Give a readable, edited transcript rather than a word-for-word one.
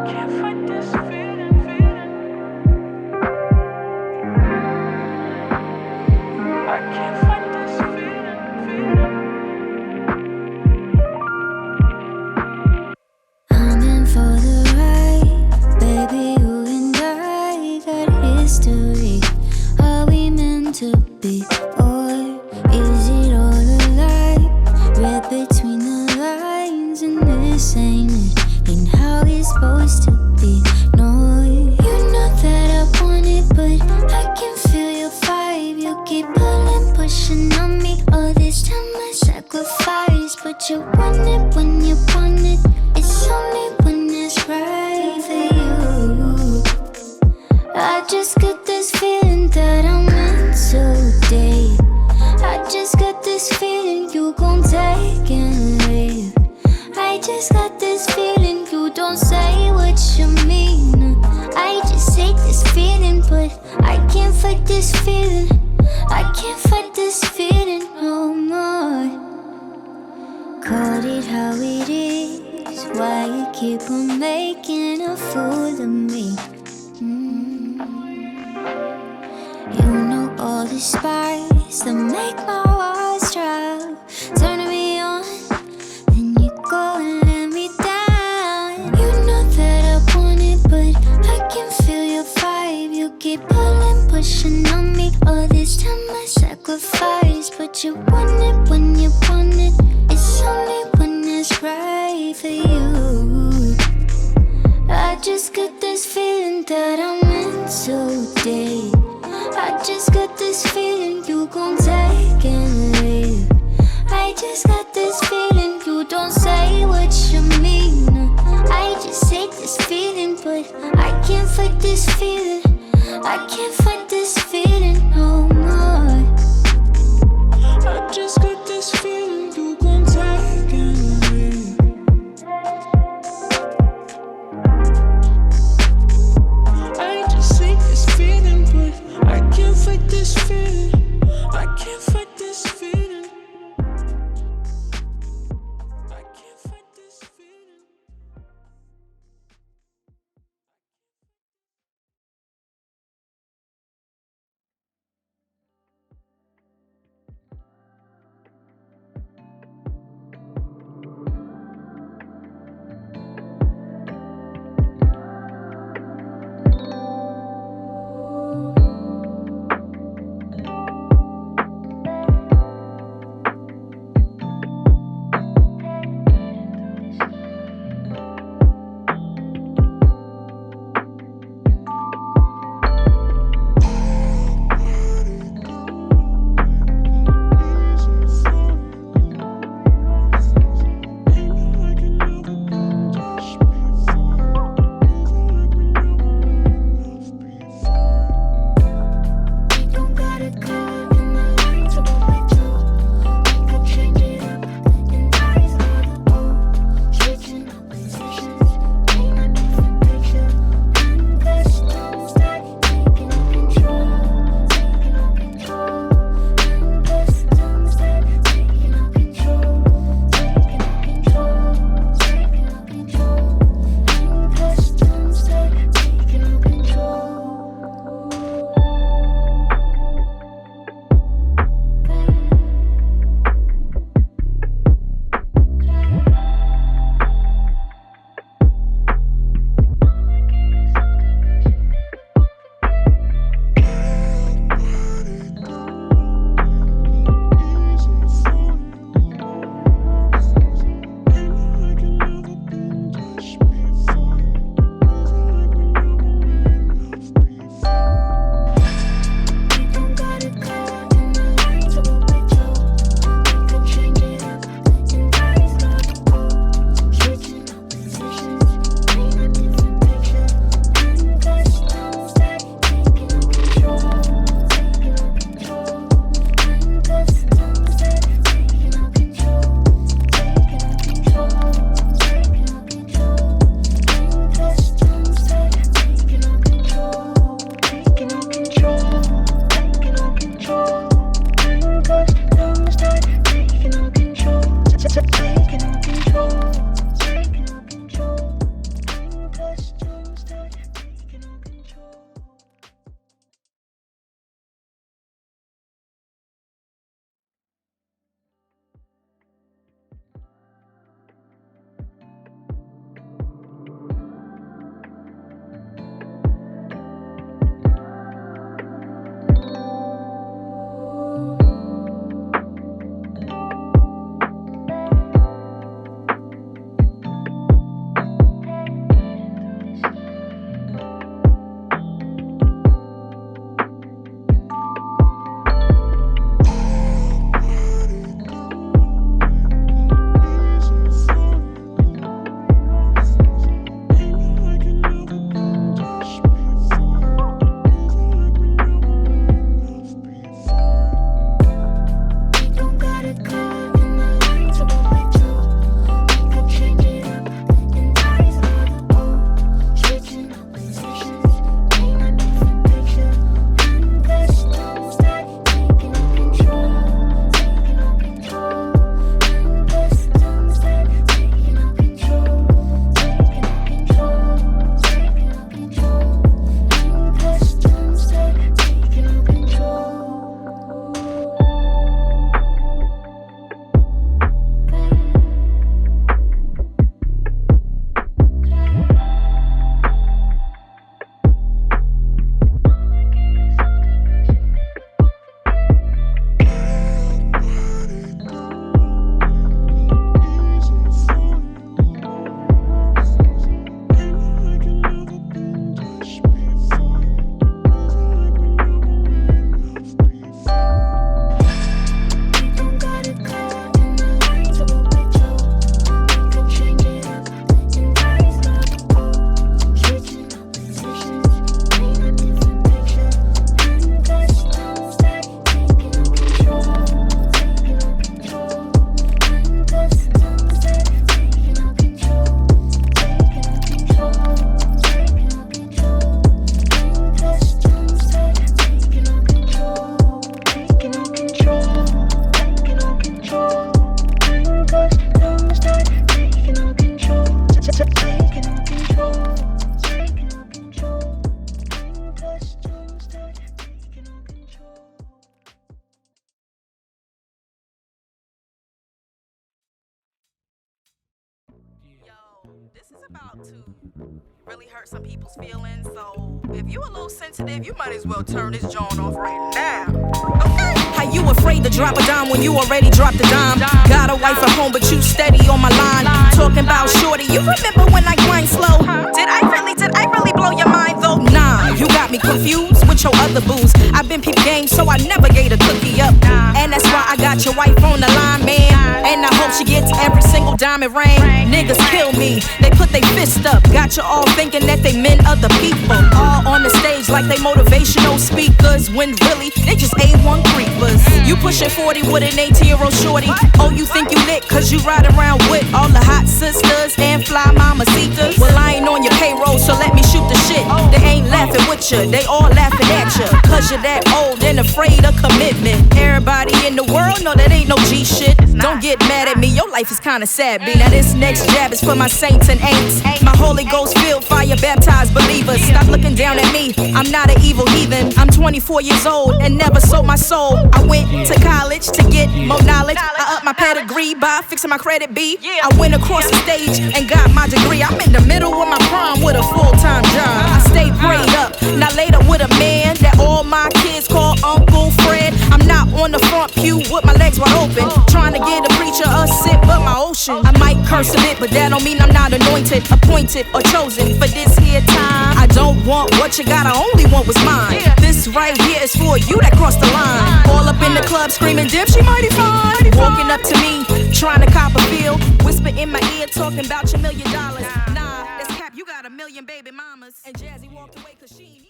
can't fight this feeling, I can't fight this feeling. I'm in for the ride, baby. You and I got history. Are we meant to be, or is it all a lie? Read between the lines, and this ain't it. Ain't how it's supposed to be. No, you know that I want it, but I can feel your vibe. You keep pulling, pushing on me. All this time I sacrifice, but you want it when you want it. It's only when it's right for you. I just got this feeling that I'm meant to date. I just got this feeling you gon' take and leave. I just got this feeling you don't say what you mean. I just hate this feeling, but I can't fight this feeling. I can't fight this feeling no more. Call it how it is. Why you keep on making a fool of me? You know all the spice that make my walls drop. Turning me on, then you go and let me down. You know that I want it, but I can feel your vibe. You keep pulling, pushing on me. All this time I sacrifice, but you want it when you want it. It's only when it's right for you. I just got this feeling that I'm meant to date. I just got this feeling you gon' take and leave. I just got this feeling you don't say what you mean. I just hate this feeling, but I can't fight this feeling. I can't fight this feeling no more. I just got this feeling you gon' take and leave. I just hate this feeling, but I can't fight this feeling. I can't fight this feeling. I can't fight this feeling. this is about to really hurt some people's feelings. So if you a little sensitive, you might as well turn this joint off right now. Okay? How you afraid to drop a dime when you already dropped a dime? Got a wife at home, but you steady on my line. Talking about shorty, you remember when I grind slow? Did I really blow your mind though? Nah, you got me confused with your other booze. I've been peep game, so I never gave a cookie up. And that's why I got your wife on the line, man. And I hope she gets every single diamond ring. Niggas kill me, they put their fist up. Got you all thinking that they meant other people. All on the stage like they motivational speakers, when really they just A1 creepers. You pushing 40 with an 18-year-old shorty. Oh, you think you lit cause you ride around with all the hot sisters and fly mamacitas? Well, I ain't on your payroll, so let me shoot the shit. They ain't laughing with you, they all laughing at you. Cause you're that old and afraid of commitment. Everybody in the world know that ain't no G shit. Don't get mad at me, your life is kinda sad, B. Now this next jab is for my saints and ain'ts. My Holy Ghost filled, fire baptized believers. Stop looking down at me, I'm not an evil heathen. I'm 24 years old and never sold my soul. I went to college to get more knowledge. I upped my pedigree by fixing my credit, B. I went across the stage and got my degree. I'm in the middle of my prime with a full-time job. I stay prayed up, now later with a man that all my kids call Uncle Fred. I'm not on the front pew with my legs wide open, trying to get a preacher a sip of my ocean. I might curse a bit, but that don't mean I'm not anointed, appointed, or chosen for this here time. I don't want what you got, I only want what's mine. This right here is for you that crossed the line. All up in the club screaming, dip, she mighty fine. Walking up to me, trying to cop a feel, whisper in my ear, talking about your $1 million. Nah, that's cap, you got 1 million baby mamas. And Jazzy walked away cause she